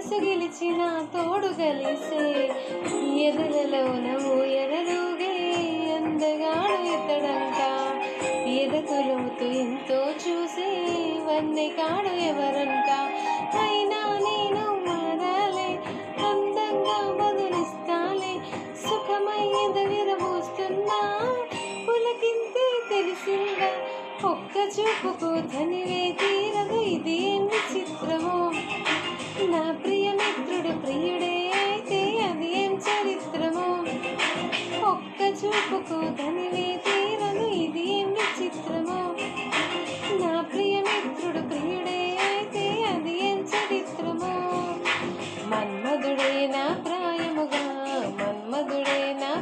మనసు గెలిచిన తోడు కలిసే ఎదలలోన ఎదలుగే అందగాడు ఇతడంట ఎదకులోతు ఎంతో చూసి వన్నె కాడు ఎవరంట అయినా నేను మారాలే అందంగా బదులిస్తాలే సుఖమై ఎదవిరబోస్తున్నా పులకింతే తెలిసిందా ఒక్క చూపుకు ధనివే తీరదు ఇది ఏం విచిత్రమో నా ప్రియమిత్రుడు ప్రియుడే అయితే అది ఏం చరిత్రమో ఒక్క చూపుకు ధనివే తీరదు ఇది ఏం విచిత్రమో నా ప్రియమిత్రుడు ప్రియుడే అయితే అది ఏం చరిత్రమో మన్మధుడే నా ప్రాయముగా మన్మధుడే నా